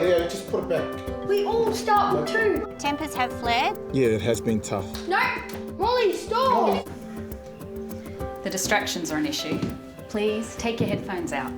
Yeah, just put it back. We all start with 2. Tempers have flared. Yeah, it has been tough. No! Molly, stop! The distractions are an issue. Please take your headphones out.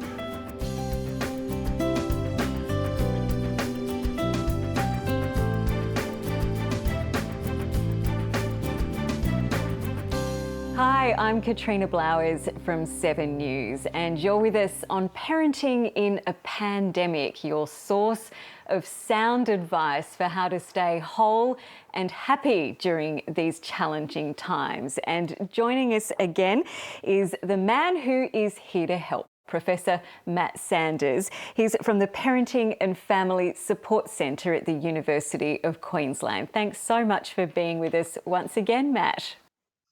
Hi, I'm Katrina Blowers from 7 News, and you're with us on Parenting in a Pandemic, your source of sound advice for how to stay whole and happy during these challenging times. And joining us again is the man who is here to help, Professor Matt Sanders. He's from the Parenting and Family Support Centre at the University of Queensland. Thanks so much for being with us once again, Matt.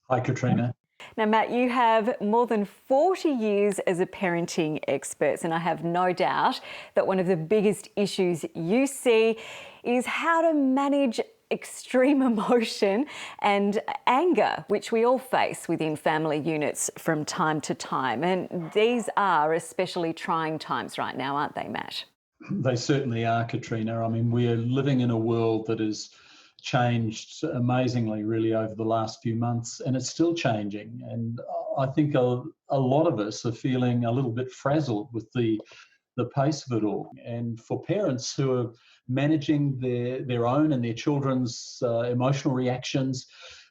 Hi, Katrina. Now, Matt, you have more than 40 years as a parenting expert, and I have no doubt that one of the biggest issues you see is how to manage extreme emotion and anger, which we all face within family units from time to time. And these are especially trying times right now, aren't they, Matt? They certainly are, Katrina. I mean, we're living in a world that is changed amazingly really over the last few months, and it's still changing, and I think a lot of us are feeling a little bit frazzled with the pace of it all. And for parents who are managing their own and their children's emotional reactions,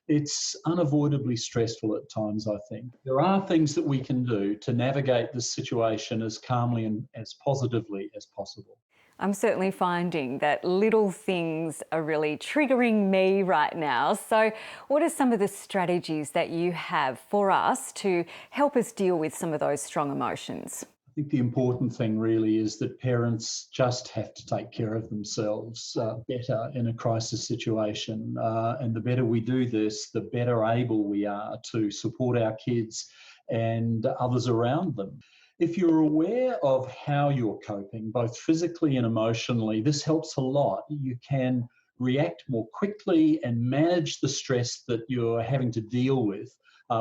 it's unavoidably stressful at times. I think there are things that we can do to navigate this situation as calmly and as positively as possible. I'm certainly finding that little things are really triggering me right now. So what are some of the strategies that you have for us to help us deal with some of those strong emotions? I think the important thing really is that parents just have to take care of themselves better in a crisis situation. And the better we do this, the better able we are to support our kids and others around them. If you're aware of how you're coping, both physically and emotionally, this helps a lot. You can react more quickly and manage the stress that you're having to deal with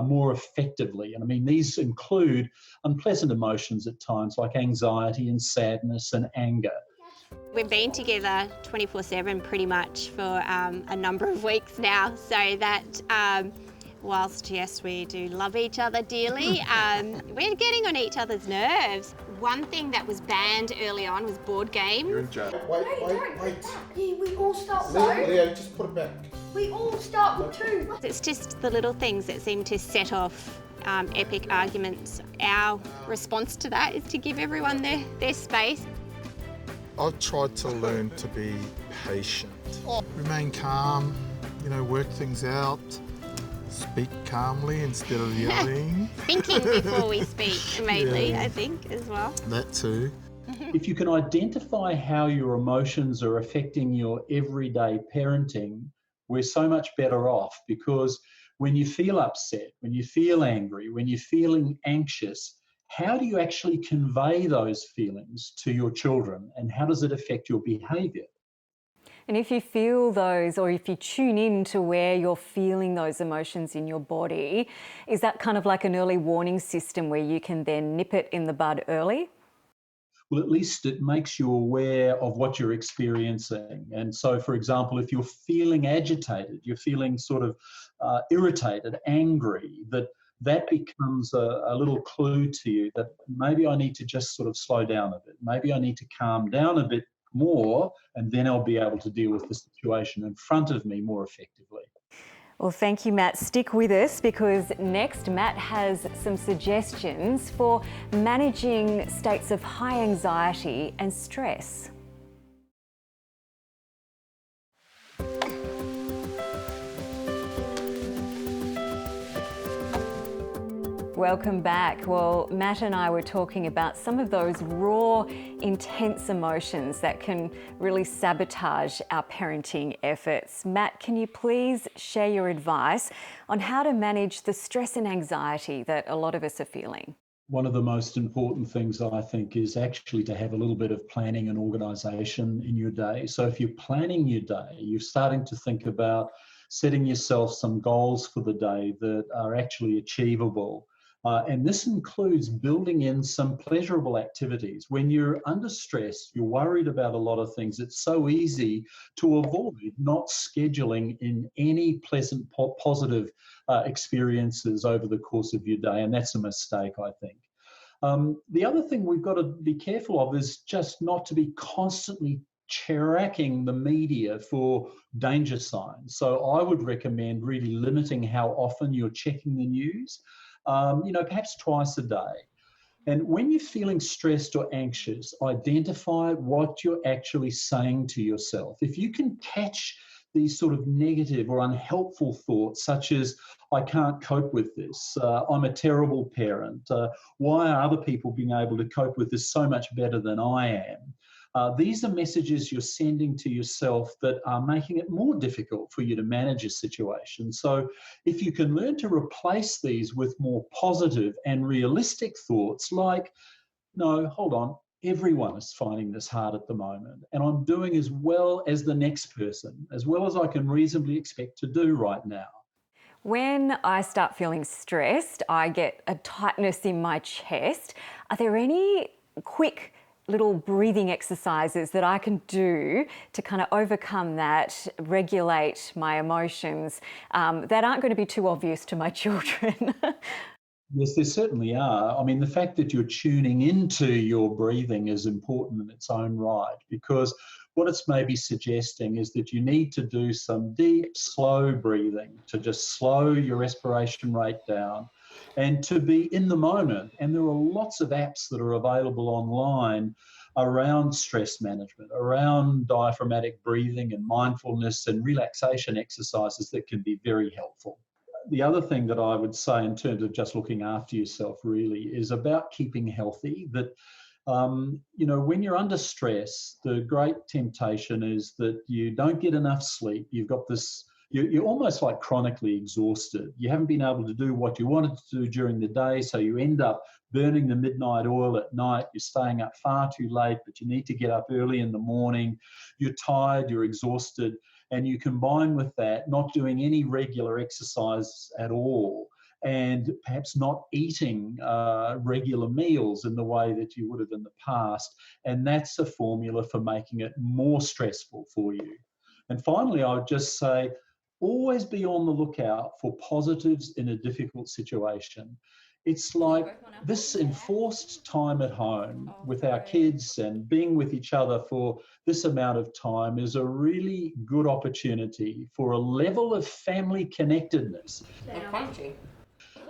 more effectively. And I mean, these include unpleasant emotions at times like anxiety and sadness and anger. We've been together 24/7 pretty much for a number of weeks now, so that whilst, yes, we do love each other dearly, we're getting on each other's nerves. One thing that was banned early on was board games. You're in jail. Wait. Yeah, we all start with 2. Yeah, just put it back. We all start with 2. It's just the little things that seem to set off epic arguments. Our response to that is to give everyone their space. I've tried to learn to be patient, remain calm, work things out. Speak calmly instead of yelling. Thinking before we speak, mainly, Yeah. I think, as well. That too. If you can identify how your emotions are affecting your everyday parenting, we're so much better off, because when you feel upset, when you feel angry, when you're feeling anxious, how do you actually convey those feelings to your children, and how does it affect your behaviour? And if you feel those, or if you tune in to where you're feeling those emotions in your body, is that kind of like an early warning system where you can then nip it in the bud early? Well, at least it makes you aware of what you're experiencing. And so, for example, if you're feeling agitated, you're feeling sort of irritated, angry, that becomes a little clue to you that maybe I need to just sort of slow down a bit. Maybe I need to calm down a bit more, and then I'll be able to deal with the situation in front of me more effectively. Well, thank you, Matt. Stick with us, because next Matt has some suggestions for managing states of high anxiety and stress. Welcome back. Well, Matt and I were talking about some of those raw, intense emotions that can really sabotage our parenting efforts. Matt, can you please share your advice on how to manage the stress and anxiety that a lot of us are feeling? One of the most important things, I think, is actually to have a little bit of planning and organisation in your day. So if you're planning your day, you're starting to think about setting yourself some goals for the day that are actually achievable. And this includes building in some pleasurable activities. When you're under stress, you're worried about a lot of things, it's so easy to avoid not scheduling in any pleasant, positive experiences over the course of your day, and that's a mistake, I think. The other thing we've got to be careful of is just not to be constantly tracking the media for danger signs. So I would recommend really limiting how often you're checking the news, perhaps twice a day. And when you're feeling stressed or anxious, identify what you're actually saying to yourself. If you can catch these sort of negative or unhelpful thoughts, such as, I can't cope with this, I'm a terrible parent, why are other people being able to cope with this so much better than I am? These are messages you're sending to yourself that are making it more difficult for you to manage a situation. So if you can learn to replace these with more positive and realistic thoughts like, no, hold on, everyone is finding this hard at the moment, and I'm doing as well as the next person, as well as I can reasonably expect to do right now. When I start feeling stressed, I get a tightness in my chest. Are there any quick little breathing exercises that I can do to kind of overcome that, regulate my emotions, that aren't going to be too obvious to my children? Yes, there certainly are. I mean, the fact that you're tuning into your breathing is important in its own right, because what it's maybe suggesting is that you need to do some deep, slow breathing to just slow your respiration rate down and to be in the moment. And there are lots of apps that are available online around stress management, around diaphragmatic breathing and mindfulness and relaxation exercises that can be very helpful. The other thing that I would say in terms of just looking after yourself really is about keeping healthy. That, when you're under stress, the great temptation is that you don't get enough sleep. You've got this, you're almost like chronically exhausted. You haven't been able to do what you wanted to do during the day, so you end up burning the midnight oil at night. You're staying up far too late, but you need to get up early in the morning. You're tired, you're exhausted. And you combine with that not doing any regular exercise at all, and perhaps not eating regular meals in the way that you would have in the past. And that's a formula for making it more stressful for you. And finally, I would just say, always be on the lookout for positives in a difficult situation. It's like this enforced time at home with our kids and being with each other for this amount of time is a really good opportunity for a level of family connectedness,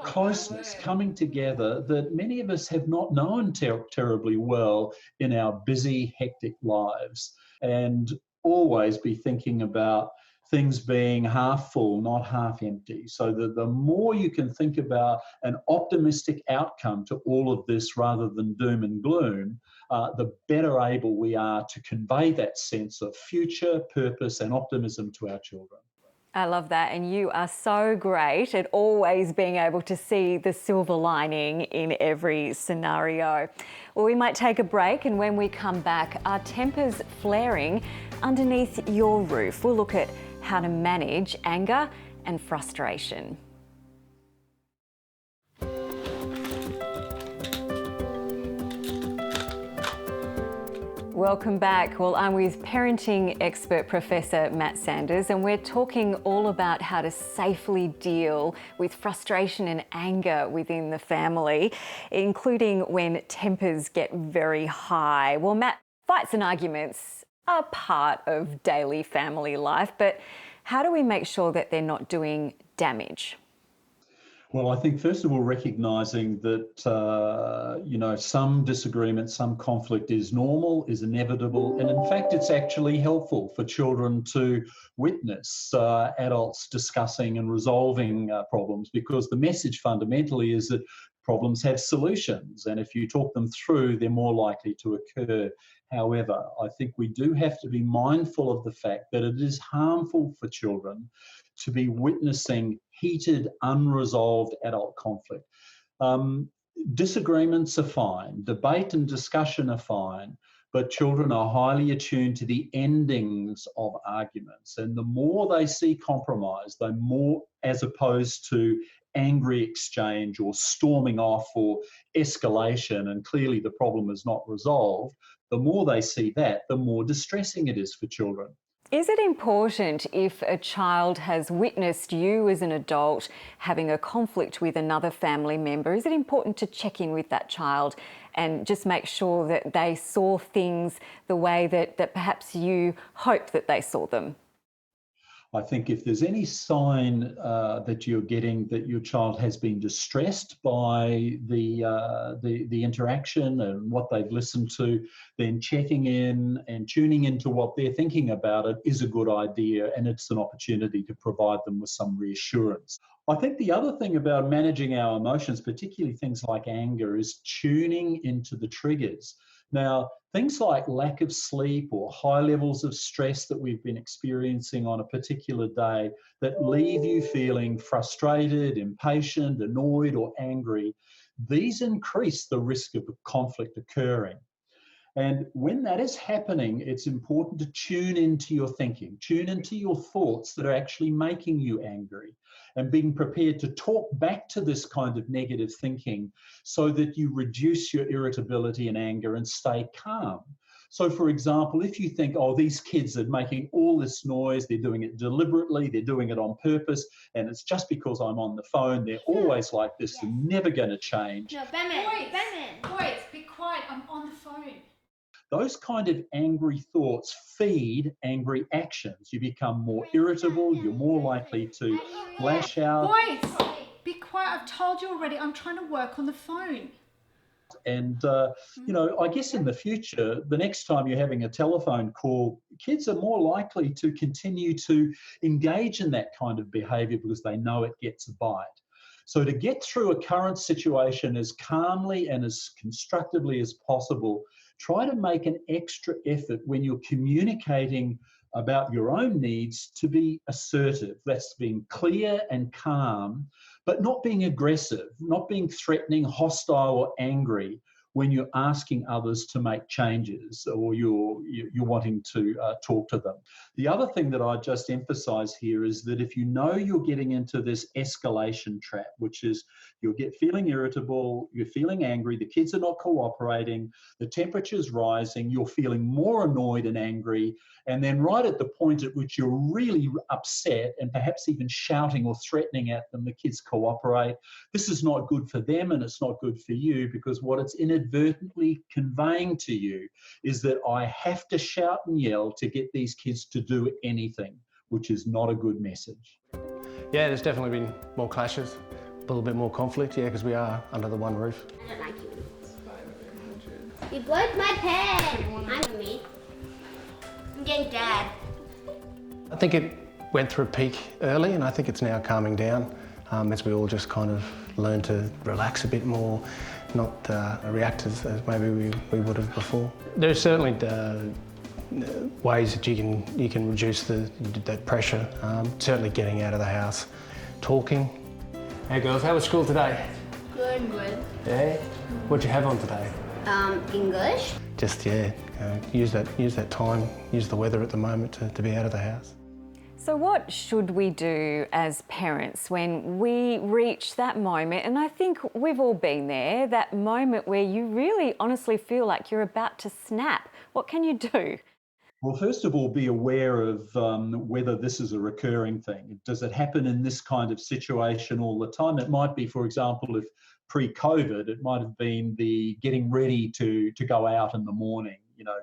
closeness, coming together that many of us have not known terribly well in our busy, hectic lives. And always be thinking about things being half full, not half empty. So that the more you can think about an optimistic outcome to all of this rather than doom and gloom, the better able we are to convey that sense of future, purpose and optimism to our children. I love that, and you are so great at always being able to see the silver lining in every scenario. Well, we might take a break, and when we come back, are tempers flaring underneath your roof? We'll look at how to manage anger and frustration. Welcome back. Well, I'm with parenting expert Professor Matt Sanders, and we're talking all about how to safely deal with frustration and anger within the family, including when tempers get very high. Well, Matt, fights and arguments are part of daily family life, but how do we make sure that they're not doing damage? Well, I think first of all, recognising that, some disagreement, some conflict is normal, is inevitable, and in fact, it's actually helpful for children to witness adults discussing and resolving problems, because the message fundamentally is that problems have solutions, and if you talk them through, they're more likely to occur. However, I think we do have to be mindful of the fact that it is harmful for children to be witnessing heated, unresolved adult conflict. Disagreements are fine, debate and discussion are fine, but children are highly attuned to the endings of arguments. And the more they see compromise, the more, as opposed to angry exchange or storming off or escalation, and clearly the problem is not resolved, the more they see that, the more distressing it is for children. Is it important if a child has witnessed you as an adult having a conflict with another family member, is it important to check in with that child and just make sure that they saw things the way that perhaps you hoped that they saw them? I think if there's any sign that you're getting that your child has been distressed by the interaction and what they've listened to, then checking in and tuning into what they're thinking about it is a good idea, and it's an opportunity to provide them with some reassurance. I think the other thing about managing our emotions, particularly things like anger, is tuning into the triggers. Now, things like lack of sleep or high levels of stress that we've been experiencing on a particular day that leave you feeling frustrated, impatient, annoyed, or angry, these increase the risk of conflict occurring. And when that is happening, it's important to tune into your thinking, tune into your thoughts that are actually making you angry, and being prepared to talk back to this kind of negative thinking so that you reduce your irritability and anger and stay calm. So, for example, if you think, oh, these kids are making all this noise, they're doing it deliberately, they're doing it on purpose, and it's just because I'm on the phone, they're always like this, they're never going to change. No, Batman. Boys, be quiet, I'm on the phone. Those kind of angry thoughts feed angry actions. You become more irritable, you're more likely to lash out. Boys, be quiet, I've told you already, I'm trying to work on the phone. And, I guess in the future, the next time you're having a telephone call, kids are more likely to continue to engage in that kind of behaviour because they know it gets a bite. So to get through a current situation as calmly and as constructively as possible, try to make an extra effort when you're communicating about your own needs to be assertive. That's being clear and calm, but not being aggressive, not being threatening, hostile, or angry when you're asking others to make changes or you're wanting to talk to them. The other thing that I just emphasize here is that if you know you're getting into this escalation trap, which is you'll get feeling irritable, you're feeling angry, the kids are not cooperating, the temperature's rising, you're feeling more annoyed and angry, and then right at the point at which you're really upset and perhaps even shouting or threatening at them, the kids cooperate. This is not good for them and it's not good for you, because what it's inadvertently conveying to you is that I have to shout and yell to get these kids to do anything, which is not a good message. Yeah, there's definitely been more clashes, a little bit more conflict, yeah, because we are under the one roof. I don't like you. You broke my pen. I'm me. I'm getting Dad. I think it went through a peak early, and I think it's now calming down as we all just kind of learn to relax a bit more, not react as maybe we would have before. There's certainly ways that you can reduce that pressure. Certainly getting out of the house, talking. Hey girls, how was school today? Good. Yeah. What'd you have on today? English. Just use that time, use the weather at the moment to be out of the house. So what should we do as parents when we reach that moment, and I think we've all been there, that moment where you really honestly feel like you're about to snap? What can you do? Well, first of all, be aware of whether this is a recurring thing. Does it happen in this kind of situation all the time? It might be, for example, if pre-COVID, it might have been the getting ready to go out in the morning,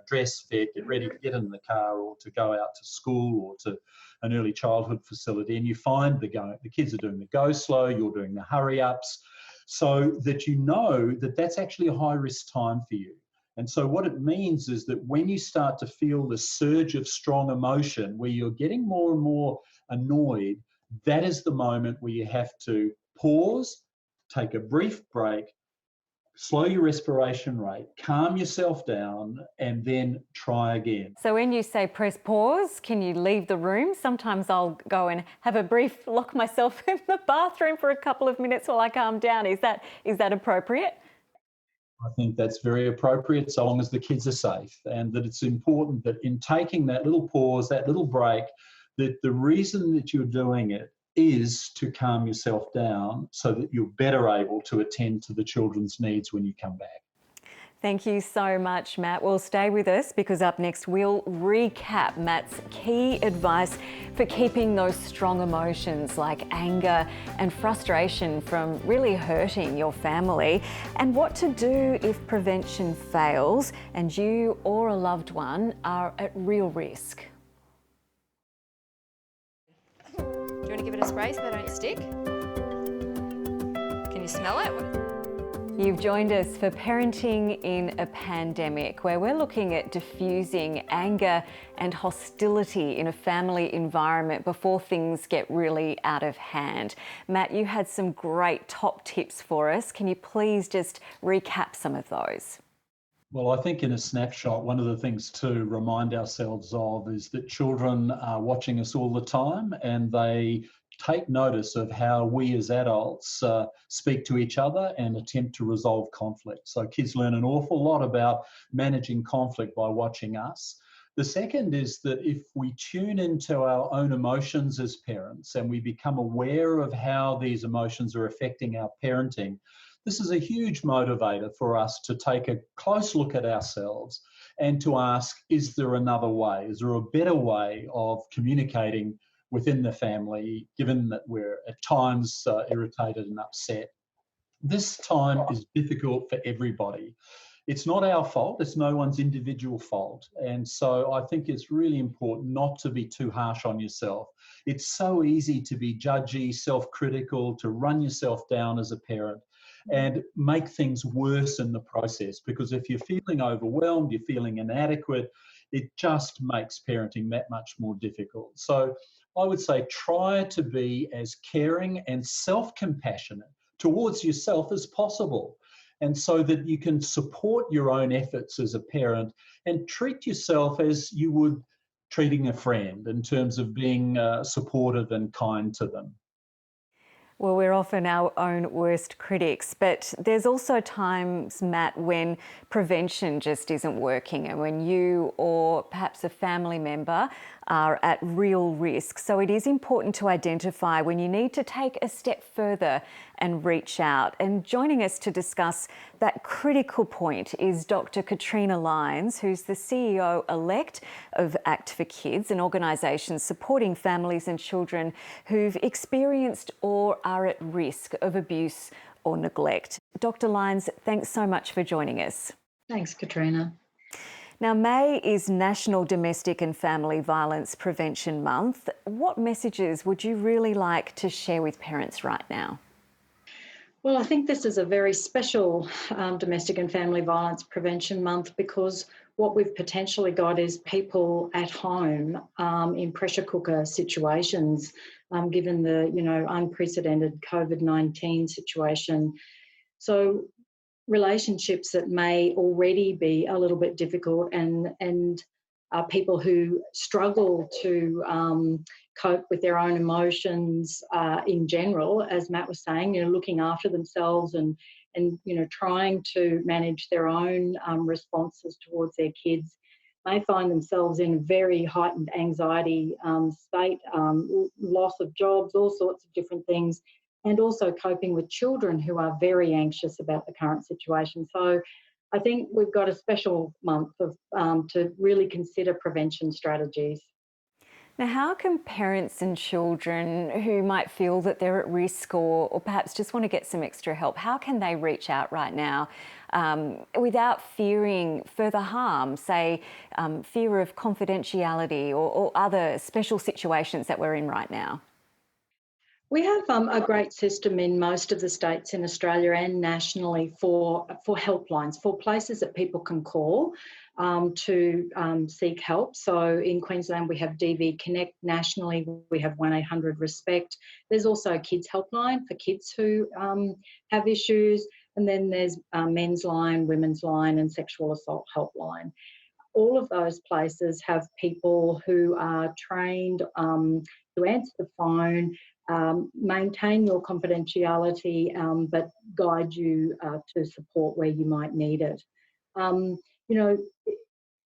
dress fit, get ready to get in the car or to go out to school or to an early childhood facility, and you find the kids are doing the go slow, you're doing the hurry ups, so that you know that that's actually a high risk time for you. And so what it means is that when you start to feel the surge of strong emotion where you're getting more and more annoyed, that is the moment where you have to pause, take a brief break, slow your respiration rate, calm yourself down, and then try again. So when you say press pause, can you leave the room? Sometimes I'll go and have a brief lock myself in the bathroom for a couple of minutes while I calm down. Is that appropriate? I think that's very appropriate so long as the kids are safe, and that it's important that in taking that little pause, that little break, that the reason that you're doing it is to calm yourself down so that you're better able to attend to the children's needs when you come back. Thank you so much, Matt. Well, stay with us because up next we'll recap Matt's key advice for keeping those strong emotions like anger and frustration from really hurting your family, and what to do if prevention fails and you or a loved one are at real risk. Do you want to give it a spray so they don't stick? Can you smell it? You've joined us for Parenting in a Pandemic, where we're looking at diffusing anger and hostility in a family environment before things get really out of hand. Matt, you had some great top tips for us. Can you please just recap some of those? Well, I think in a snapshot, one of the things to remind ourselves of is that children are watching us all the time, and they take notice of how we as adults speak to each other and attempt to resolve conflict. So kids learn an awful lot about managing conflict by watching us. The second is that if we tune into our own emotions as parents and we become aware of how these emotions are affecting our parenting, this is a huge motivator for us to take a close look at ourselves and to ask, is there another way? Is there a better way of communicating within the family, given that we're at times irritated and upset? This time is difficult for everybody. It's not our fault, it's no one's individual fault. And so I think it's really important not to be too harsh on yourself. It's so easy to be judgy, self-critical, to run yourself down as a parent and make things worse in the process, because if you're feeling overwhelmed, you're feeling inadequate, it just makes parenting that much more difficult. So I would say try to be as caring and self-compassionate towards yourself as possible, and so that you can support your own efforts as a parent and treat yourself as you would treating a friend in terms of being supportive and kind to them. Well, we're often our own worst critics, but there's also times, Matt, when prevention just isn't working and when you or perhaps a family member are at real risk. So it is important to identify when you need to take a step further and reach out. And joining us to discuss that critical point is Dr. Katrina Lyons, who's the CEO-elect of Act for Kids, an organisation supporting families and children who've experienced or are at risk of abuse or neglect. Dr. Lyons, thanks so much for joining us. Thanks, Katrina. Now, May is National Domestic and Family Violence Prevention Month. What messages would you really like to share with parents right now? Well, I think this is a very special Domestic and Family Violence Prevention Month, because what we've potentially got is people at home in pressure cooker situations, given the unprecedented COVID-19 situation. So relationships that may already be a little bit difficult, and people who struggle to cope with their own emotions in general, as Matt was saying, looking after themselves and trying to manage their own responses towards their kids, may find themselves in a very heightened anxiety state, loss of jobs, all sorts of different things, and also coping with children who are very anxious about the current situation. So I think we've got a special month of to really consider prevention strategies. Now, how can parents and children who might feel that they're at risk or perhaps just want to get some extra help, how can they reach out right now without fearing further harm, say fear of confidentiality or other special situations that we're in right now? We have a great system in most of the states in Australia and nationally for helplines, for places that people can call to seek help. So in Queensland, we have DV Connect. Nationally, we have 1-800-RESPECT. There's also a kids helpline for kids who have issues. And then there's men's line, women's line, and sexual assault helpline. All of those places have people who are trained to answer the phone, maintain your confidentiality, but guide you to support where you might need it.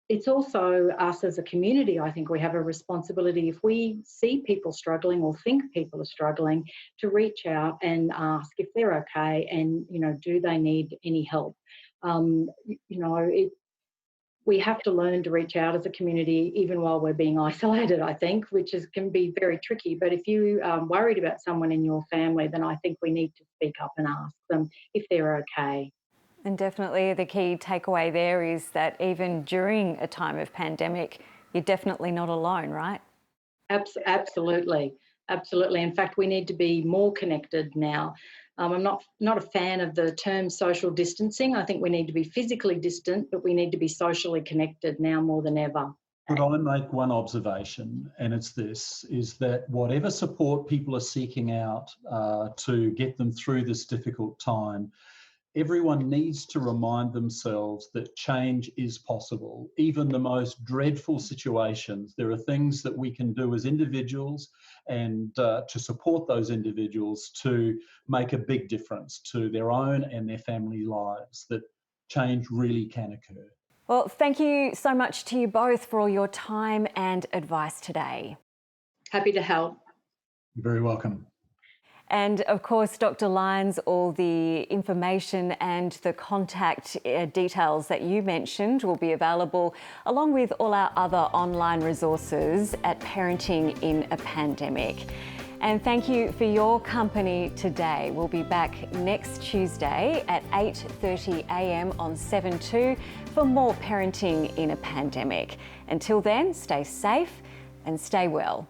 it's also us as a community. I think we have a responsibility, if we see people struggling or think people are struggling, to reach out and ask if they're okay and, do they need any help? We have to learn to reach out as a community even while we're being isolated, I think, which can be very tricky. But if you are worried about someone in your family, then I think we need to speak up and ask them if they're okay. And definitely the key takeaway there is that even during a time of pandemic, you're definitely not alone, right? Absolutely. Absolutely. In fact, we need to be more connected now. I'm not a fan of the term social distancing. I think we need to be physically distant, but we need to be socially connected now more than ever. Could I make one observation, and it's this, is that whatever support people are seeking out to get them through this difficult time, everyone needs to remind themselves that change is possible. Even the most dreadful situations, there are things that we can do as individuals and to support those individuals to make a big difference to their own and their family lives, that change really can occur. Well, thank you so much to you both for all your time and advice today. Happy to help. You're very welcome. And of course, Dr. Lyons, all the information and the contact details that you mentioned will be available, along with all our other online resources at Parenting in a Pandemic. And thank you for your company today. We'll be back next Tuesday at 8:30 a.m. on 7/2 for more Parenting in a Pandemic. Until then, stay safe and stay well.